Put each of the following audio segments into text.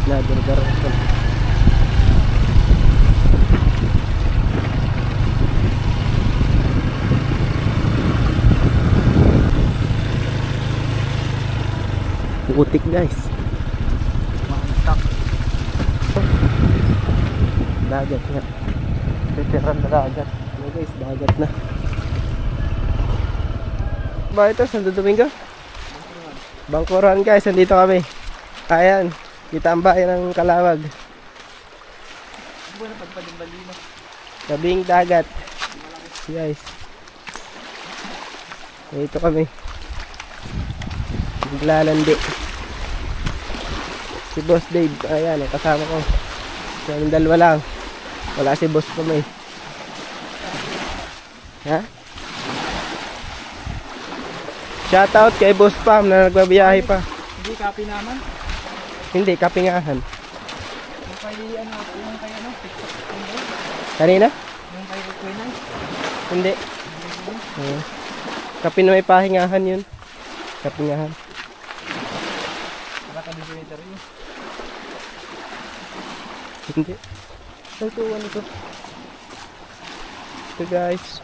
Another direction. Putik guys. Mantap. Dagat nga. Veteran na dagat. Ano guys, dagat na. Ba ito, Santo Domingo? Bangkuran guys, nandito kami. Ayan, kita ang bayan ng Kalawag. Tabing dagat. Guys. Dito kami. Naglalandi. Si Boss Dave, ayan, kasama ko. Kaming dalawa lang. Wala si Boss ko may. Ha? Shoutout kay Boss Pam na nagbabiyahe pa. Hindi kapi naman. Hindi, kapingahan. Yung kay ano, yung kay ano, TikTok. Kanina? Yung kay Quinay. Hindi. Kapi na may pahingahan yun. Kapingahan. Nakaka-designator yun. Hindi. Ito, ano ito? Ito guys.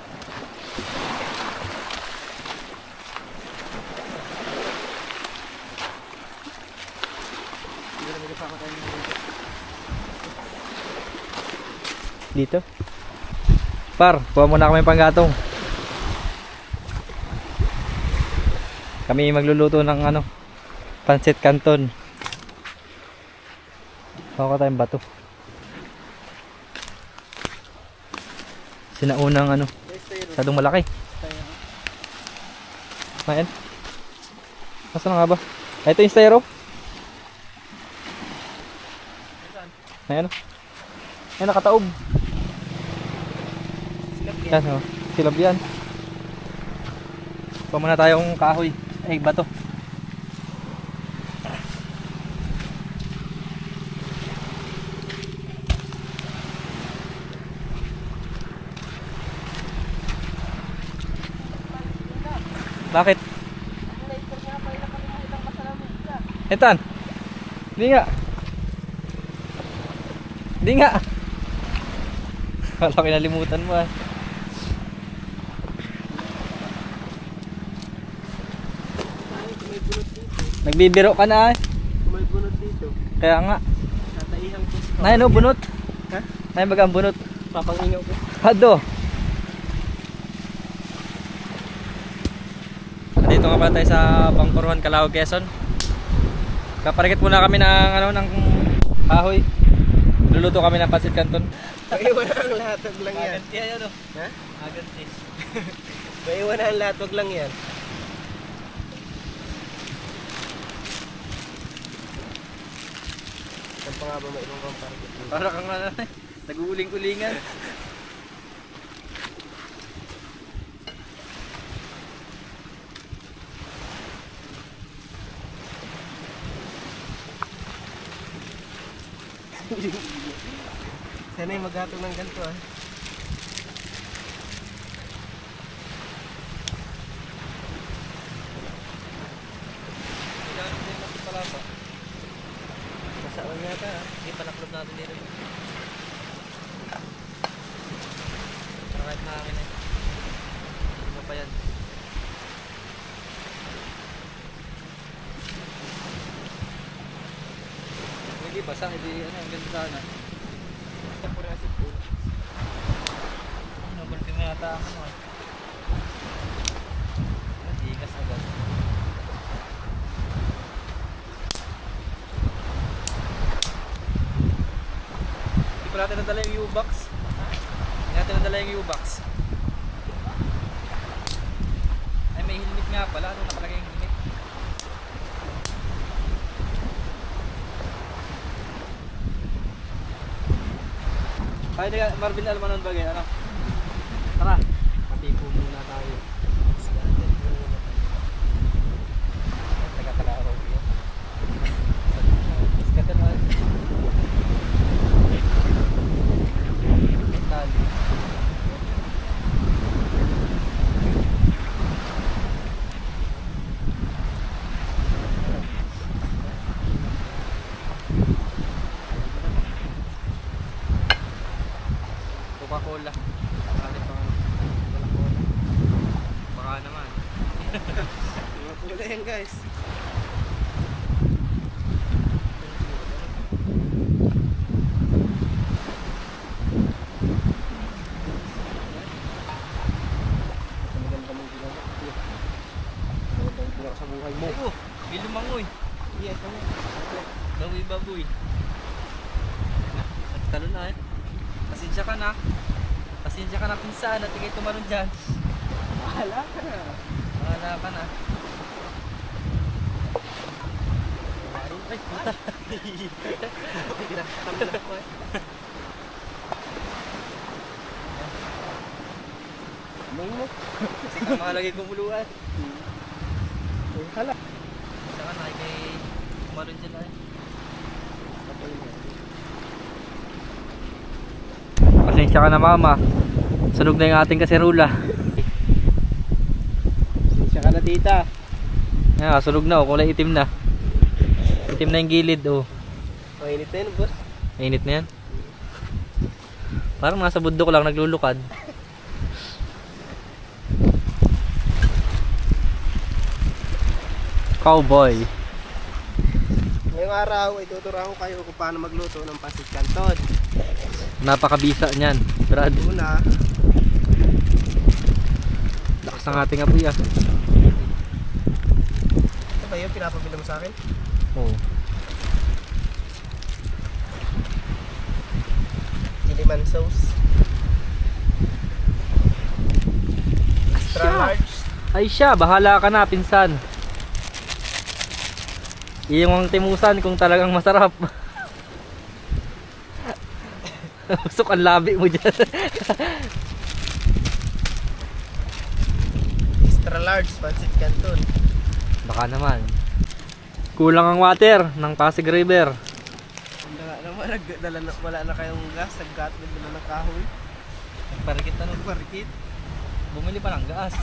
Dito? Par, kuha muna kami panggatong. Kami magluluto ng ano, pancit canton. Kuha ko tayong bato. Sinaunang ano, sadong malaki. Ayan. Nasaan nga ba? Ito yung styro. Ayan o. Ayan, nakataob. Yan o, silab yan. Kuha muna tayong kahoy. Ay, bato. Bakit? Etan? Hindi nga. Hindi nga. Wala kinalimutan mo ah. Nagbibiro ka na eh. May bunot dito. Kaya nga. Tataihan ko. Nayan o, bunot. Ha? Nayan baga ang bunot. Papangingaw ko. Hado. Dito nga pala tayo sa Bangkuran, Calao, Quezon. Kaparikit muna kami ng ano, ng kahoy. Luluto kami ng pancit canton. Baiwan ang lahat, wag lang yan. Aganti yan o. Ha? Aganti. Baiwan ang lahat, wag lang yan. Saan pa nga ba may ibang parking? Para kang ano, nag-uuling-ulingan. Sana yung maghatong ng ganito ah. Masaan yata ah. Hindi pa naklob natin dito. Tsaka kahit hangin eh. Hindi mo pa yan. Hindi basa, hindi ano, ang ganda sana. Ano, balikin na yata ang ano eh. Higas agad. Hindi pa natin nadala yung U-box. Hindi natin nadala yung U-box. Ay, may helmet nga pala. Ano nakalagay yung helmet? Kaya Marvin Almanon bagay, ano? Tara, patipo muna tayo. Taga-Kalao yun. Iskatan mo. Tali. Coca-Cola. Bakit pa Coca-Cola? Baka naman. Mga pula yan guys. Maganda mong ginawa. Magandang ginawa sa buhay mo. Oh, may lumangoy. Yes, ano? Baboy baboy. At talo na eh. Pasensya ka na. Pasensya ka na pinsan at ikay tumalon dyan. Bahala ka na. Bahala ka na. Ay, puta. Kamila ko eh. Amay mo. Kasi ka makalagay kumuluan. Hala. Pasensya ka na ikay tumalon dyan eh. Pasensya ka na mama. Sunog na yung ating kaserula. Pasensya ka na tita. Yan, sunog na oh, kulay itim na. Itim na yung gilid oh. Mainit na yun boss. Mainit na yan. Parang nasa bundok lang naglulukad. Cowboy. Ngayong araw ay tuturuan ko kayo kung paano magluto ng pasit canton. Napakabisa niyan. Brad. Una, Lakas ng ating apoy ah. ito ba yun pinapabila mo sa akin? Oh. Chiliman sauce. Extra Siya. large. Ay siya, bahala ka na pinsan. Iyong ang timusan kung talagang masarap. Usok ang labi mo dyan. Extra large pancit canton. Baka naman. Kulang ang water ng Pasig River. Wala naman, wala na kayong gas, naggatid na ng kahoy. Parikit na nun. Parikit. Bumili pa ng gas.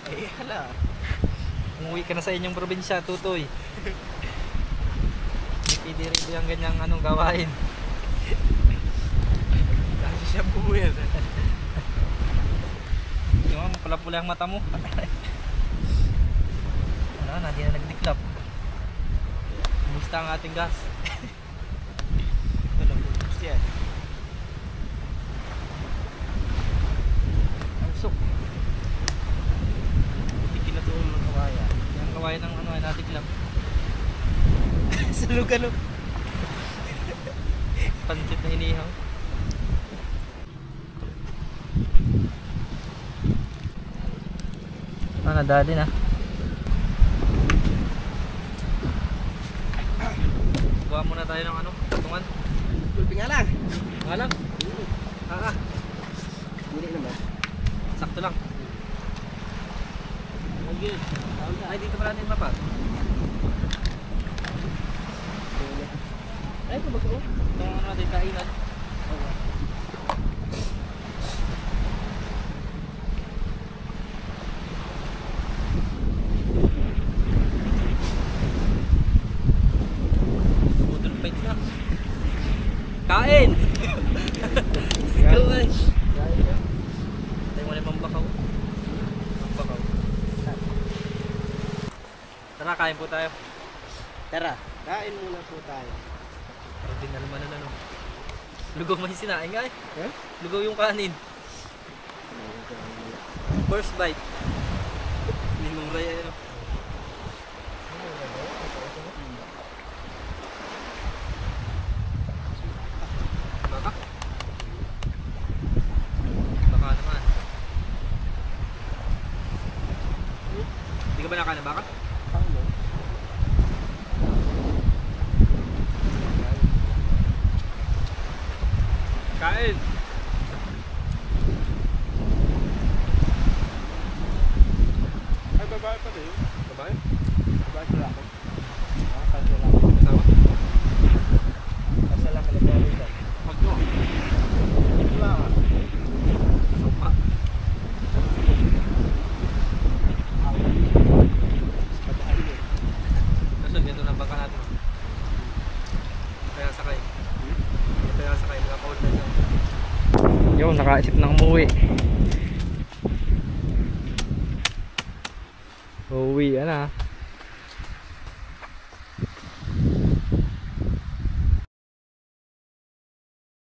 Ay, hala. Umuwi ka na sa inyong probinsya, tutoy. Hindi rin yung ganyang anong gawain. Kasi siya bumuyan. Yung mga pula-pula ang mata mo. Ano na, di na nagdiklap. Kumusta ang ating gas? Walang bubos yan. Ang usok. Hindi kinatuon ng kawaya. Yung gawain ng ano ay nadiklap. Sulog ano? Pansit na inihaw. Ah, nadali na. Gawa muna tayo ng ano, patungan. Gulpi nga lang. Nga lang, Hindi naman. sakto lang. Okay. Ay, dito pala natin mapa. Ay, ito ba ko? Itong ano natin kainan. Budol pa ito na. Kain! Go guys! Tayo mo na yung bakaw. Bakaw. Tara, kain po tayo. Tara, kain muna po tayo. Pero din na naman ano. Lugaw may sinaing nga eh. Eh? Lugaw yung kanin. First bite. Ninong raya yun. Baka? Baka naman. Hindi ka ba nakain na baka? Ano? Kain! Ay, babae pa rin. Babae? Babae sa laki. Kasi laki. Kasama? Kasi laki na babae dyan. Magdo. Wala ka. Sopa. Yo, nakaisip ng umuwi.